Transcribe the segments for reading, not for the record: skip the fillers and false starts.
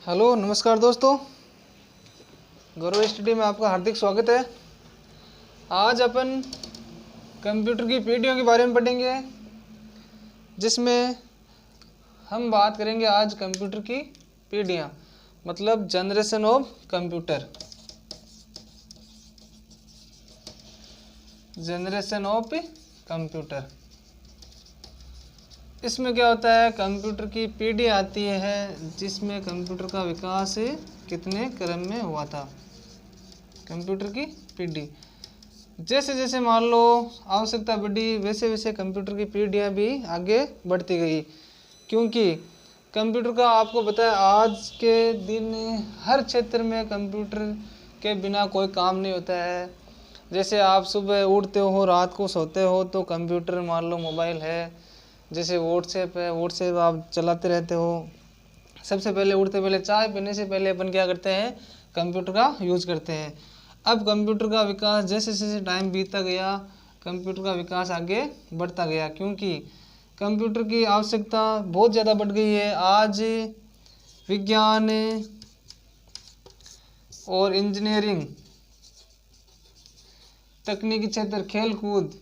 Hello नमस्कार दोस्तों, गौरव study में आपका हार्दिक स्वागत है। आज अपन कंप्यूटर की पीढ़ियों के बारे में पढ़ेंगे, जिसमें हम बात करेंगे आज कंप्यूटर की पीढ़ियाँ, मतलब generation of computer. Generation of computer, इसमें क्या होता है, कंप्यूटर की पीढ़ी आती है जिसमें कंप्यूटर का विकास कितने क्रम में हुआ था। कंप्यूटर की पीढ़ी जैसे जैसे मान लो आवश्यकता बढ़ी, वैसे वैसे कंप्यूटर की पीढ़ियाँ भी आगे बढ़ती गई, क्योंकि कंप्यूटर का आपको पता है आज के दिन हर क्षेत्र में कंप्यूटर के बिना कोई काम नहीं होता है। जैसे आप सुबह उठते हो, रात को सोते हो तो कंप्यूटर, मान लो मोबाइल है, जैसे व्हाट्सएप है, व्हाट्सएप आप चलाते रहते हो। सबसे पहले उठते पहले चाय पीने से पहले अपन क्या करते हैं, कंप्यूटर का यूज करते हैं। अब कंप्यूटर का विकास जैसे जैसे टाइम बीतता गया, कंप्यूटर का विकास आगे बढ़ता गया, क्योंकि कंप्यूटर की आवश्यकता बहुत ज़्यादा बढ़ गई है। आज विज्ञान और इंजीनियरिंग, तकनीकी क्षेत्र, खेल कूद,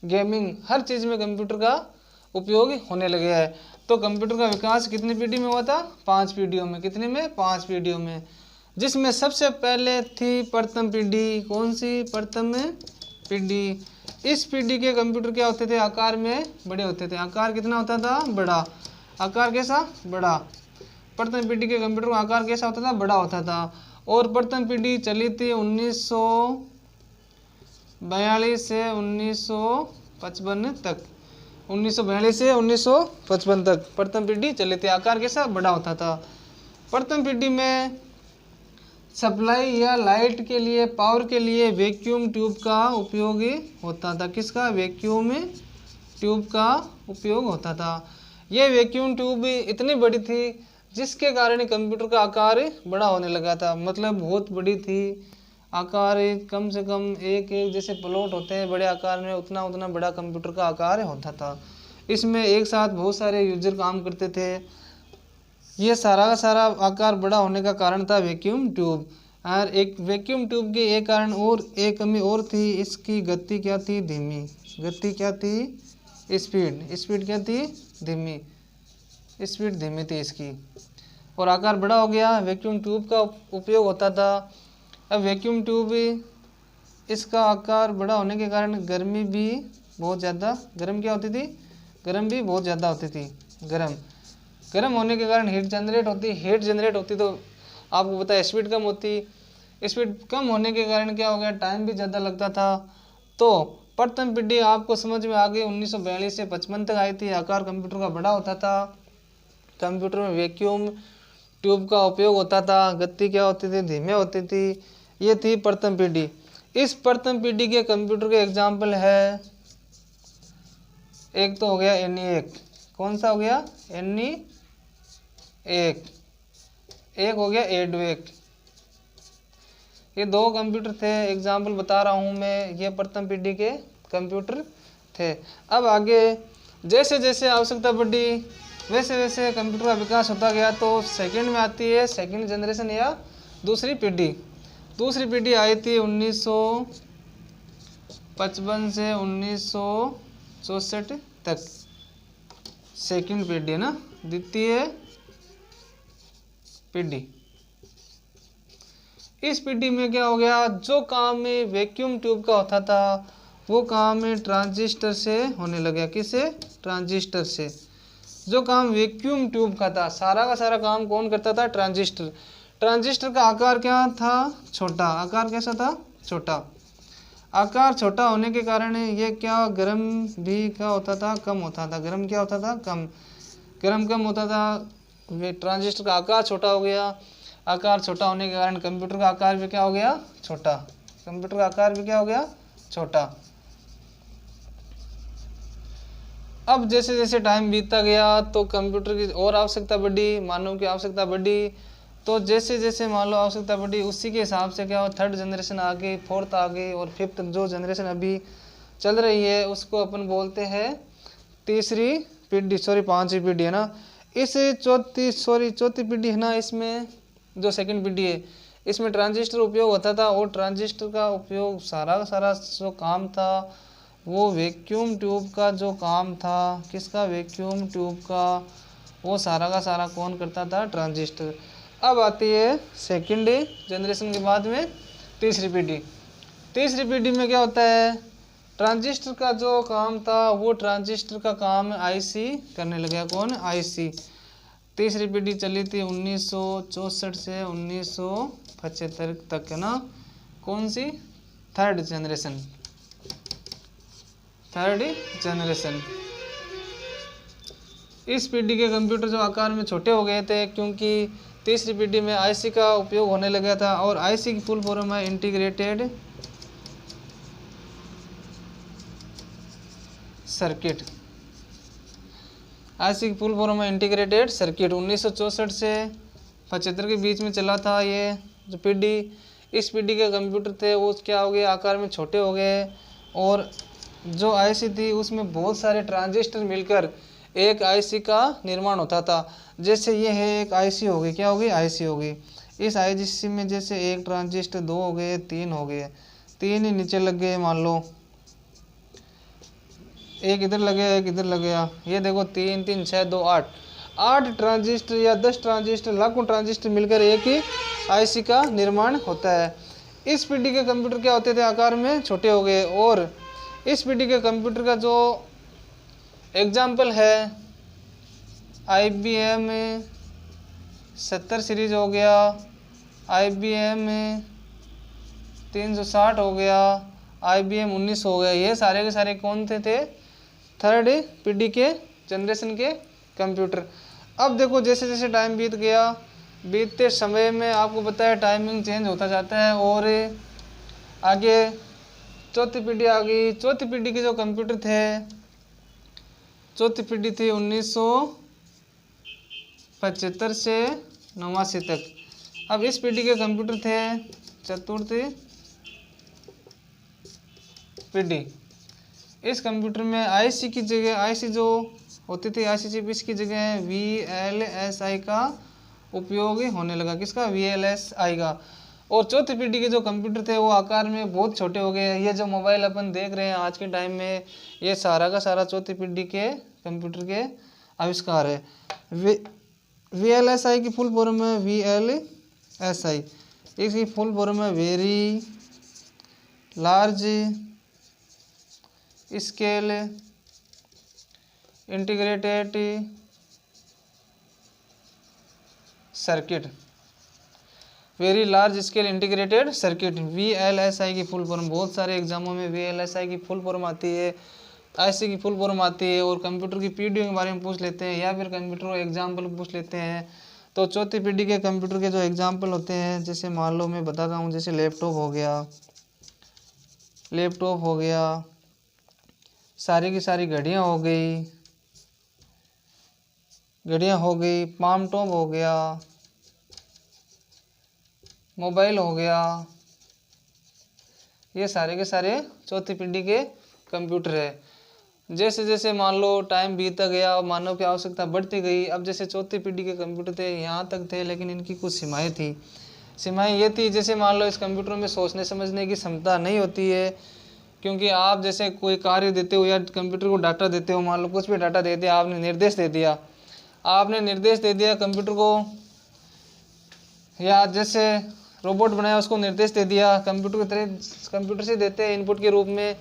गेमिंग, हर चीज़ में कंप्यूटर का उपयोग होने लगे है। तो कंप्यूटर का विकास कितनी पीढ़ी में हुआ था, 5 पीढ़ियों में। कितने में, 5 पीढ़ियों में, जिसमें सबसे पहले थी प्रथम पीढ़ी। कौन सी, प्रथम पीढ़ी। इस पीढ़ी के कंप्यूटर क्या होते थे, आकार में बड़े होते थे। आकार कितना होता था, बड़ा। आकार कैसा, बड़ा। प्रथम पीढ़ी के कंप्यूटर का आकार कैसा होता था, बड़ा होता था। और प्रथम पीढ़ी चली थी 1942 से 1955 तक। 1942 से 1955 तक प्रथम पीढ़ी चली थी। आकार कैसा, बड़ा होता था। प्रथम पीढ़ी में सप्लाई या लाइट के लिए, पावर के लिए वैक्यूम ट्यूब का उपयोग होता था। किसका, वैक्यूम ट्यूब का उपयोग होता था। यह वैक्यूम ट्यूब इतनी बड़ी थी जिसके कारण कंप्यूटर का आकार बड़ा होने लगा था। मतलब बहुत बड़ी थी, आकार कम से कम एक जैसे प्लॉट होते हैं बड़े आकार में, उतना उतना बड़ा कंप्यूटर का आकार होता था। इसमें एक साथ बहुत सारे यूजर काम करते थे। ये सारा का सारा आकार बड़ा होने का कारण था वैक्यूम ट्यूब। और एक वैक्यूम ट्यूब के एक कारण और एक कमी और थी, इसकी गति क्या थी, धीमी। गति क्या थी, स्पीड क्या थी, धीमी। स्पीड धीमी थी इसकी, और आकार बड़ा हो गया। वैक्यूम ट्यूब का उपयोग होता था। अब वैक्यूम ट्यूब, इसका आकार बड़ा होने के कारण गर्मी भी बहुत ज़्यादा, गर्म क्या होती थी, गर्म भी बहुत ज़्यादा होती थी। गर्म होने के कारण हीट जनरेट होती तो आपको पता है स्पीड कम होती। स्पीड कम होने के कारण क्या हो गया, टाइम भी ज़्यादा लगता था। तो प्रथम पीढ़ी आपको समझ में आ गई, 1942 से 55 तक आई थी। आकार कंप्यूटर का बड़ा होता था, कंप्यूटर में वैक्यूम ट्यूब का उपयोग होता था, गति क्या होती थी, धीमे होती थी। ये थी प्रथम पीढ़ी। इस प्रथम पीढ़ी के कंप्यूटर के एग्जाम्पल है, एक तो हो गया NE1। कौन सा हो गया, NE1। एक हो गया 802। ये दो कंप्यूटर थे, एग्जाम्पल बता रहा हूँ मैं, ये प्रथम पीढ़ी के कंप्यूटर थे। अब आगे जैसे जैसे आवश्यकता बढ़ी, वैसे वैसे कंप्यूटर का विकास होता गया। तो सेकंड में आती है सेकंड जनरेशन या दूसरी पीढ़ी। दूसरी पीढ़ी आई थी 1955 से 1964 तक। सेकंड पीढ़ी है ना, द्वितीय पीढ़ी। इस पीढ़ी में क्या हो गया, जो काम वैक्यूम ट्यूब का होता था वो काम ट्रांजिस्टर से होने लगा। किससे, ट्रांजिस्टर से। जो काम वैक्यूम ट्यूब का था, सारा का सारा काम कौन करता था, ट्रांजिस्टर। ट्रांजिस्टर का आकार क्या था, छोटा। आकार कैसा था, छोटा। आकार छोटा होने के कारण ये क्या, गर्म भी क्या होता था, कम होता था। गर्म क्या होता था, कम। गर्म कम होता था, ट्रांजिस्टर का आकार छोटा हो गया। आकार छोटा होने के कारण कंप्यूटर का आकार भी क्या हो गया, छोटा। कंप्यूटर का आकार भी क्या हो गया, छोटा। अब जैसे जैसे टाइम बीतता गया तो कंप्यूटर की और आवश्यकता बढ़ी, मानव की आवश्यकता बढ़ी। तो जैसे जैसे मान लो आवश्यकता बढ़ी, उसी के हिसाब से क्या हो, थर्ड जनरेशन आ गई, फोर्थ आ गई, और फिफ्थ जो जनरेशन अभी चल रही है उसको अपन बोलते हैं तीसरी पीढ़ी, सॉरी 5वीं पीढ़ी है ना। इस चौथी पीढ़ी है ना, इसमें जो सेकंड पीढ़ी है इसमें ट्रांजिस्टर उपयोग होता था, और ट्रांजिस्टर का उपयोग सारा का सारा जो काम था वो वैक्यूम ट्यूब का जो काम था, किसका, वैक्यूम ट्यूब का, वो सारा का सारा कौन करता था, ट्रांजिस्टर। अब आती है सेकंड जनरेशन के बाद में तीसरी पीढ़ी। तीसरी पीढ़ी में क्या होता है, ट्रांजिस्टर का जो काम था वो ट्रांजिस्टर का काम आईसी करने लगा, कौन, आईसी। तीसरी पीढ़ी चली थी 1964 से 1975 तक, है ना, कौन सी, थर्ड जनरेशन। इस पीढ़ी के कंप्यूटर जो आकार में छोटे हो गए थे, क्योंकि तीसरी पीढ़ी में आईसी का उपयोग होने लगा था, और आईसी की फुल फॉर्म है इंटीग्रेटेड सर्किट। आईसी की फुल फॉर्म है इंटीग्रेटेड सर्किट। 1964 से 75 के बीच में चला था ये जो पीढ़ी। इस पीढ़ी के कंप्यूटर थे वो क्या हो गए, आकार में छोटे हो गए, और जो आईसी थी उसमें बहुत सारे ट्रांजिस्टर मिलकर एक आईसी का निर्माण होता था। जैसे ये है एक आईसी हो गई, क्या हो गई, आईसी हो गई। इस आईसी में जैसे एक ट्रांजिस्टर, दो हो गए, तीन हो गए, तीन ही नीचे लग गए, मान लो एक इधर लग गया, एक इधर लग गया, ये देखो 3 3 6 2 8 8 ट्रांजिस्टर या 10 ट्रांजिस्टर, लाखों ट्रांजिस्टर मिलकर एक ही आईसी का निर्माण होता है। इस पीढ़ी के कंप्यूटर क्या होते थे, आकार में छोटे हो गए। और इस पीढ़ी के कंप्यूटर का जो एग्जाम्पल है IBM 70 सीरीज हो गया, IBM 360 हो गया, IBM 19 हो गया, ये सारे के सारे कौन थे थर्ड पीढ़ी के जनरेशन के कंप्यूटर। अब देखो जैसे जैसे टाइम बीत गया, बीतते समय में आपको पता है टाइमिंग चेंज होता जाता है, और आगे चौथी पीढ़ी आ गई। चौथी पीढ़ी के जो कंप्यूटर थे, चौथी पीढ़ी थी 1975 से 89 तक। अब इस पीढ़ी के कंप्यूटर थे चतुर्थी पीढ़ी। इस कंप्यूटर में आईसी की जगह, आईसी जो होती थी आईसी चिप, इसकी जगह VLSI का उपयोग होने लगा, किसका, VLSI का। और चौथी पीढ़ी के जो कंप्यूटर थे वो आकार में बहुत छोटे हो गए। ये जो मोबाइल अपन देख रहे हैं आज के टाइम में, ये सारा का सारा चौथी पीढ़ी के कंप्यूटर के आविष्कार है। VLSI की फुल फॉर्म है VLSI, इसकी फुल फॉर्म है very large scale integrated circuit. Very large scale integrated circuit, VLSI की फुल फॉर्म। बहुत सारे एग्जामों में VLSI की फुल फॉर्म आती है, आईसी की फुल फॉर्म आती है, और कंप्यूटर की पीढ़ियों के बारे में पूछ लेते हैं, या फिर कंप्यूटर का एग्जाम्पल पूछ लेते हैं। तो चौथी पीढ़ी के कंप्यूटर के जो एग्जाम्पल होते हैं, जैसे मान लो मैं बताता हूँ, जैसे लैपटॉप हो गया, सारी की सारी घड़ियाँ हो गई, पाम टॉप हो गया, मोबाइल हो गया, ये सारे के सारे चौथी पीढ़ी के कंप्यूटर है। जैसे जैसे मान लो टाइम बीतता गया, मानव की आवश्यकता बढ़ती गई। अब जैसे चौथी पीढ़ी के कंप्यूटर थे, यहाँ तक थे, लेकिन इनकी कुछ सीमाएं थी। सीमाएं ये थी, जैसे मान लो इस कंप्यूटर में सोचने समझने की क्षमता नहीं होती है, क्योंकि आप जैसे कोई कार्य देते हो या कंप्यूटर को डाटा देते हो, मान लो कुछ भी डाटा दे दिया, आपने निर्देश दे दिया कंप्यूटर को, या जैसे रोबोट बनाया उसको निर्देश दे दिया, कंप्यूटर की तरह कंप्यूटर से देते हैं इनपुट के रूप में।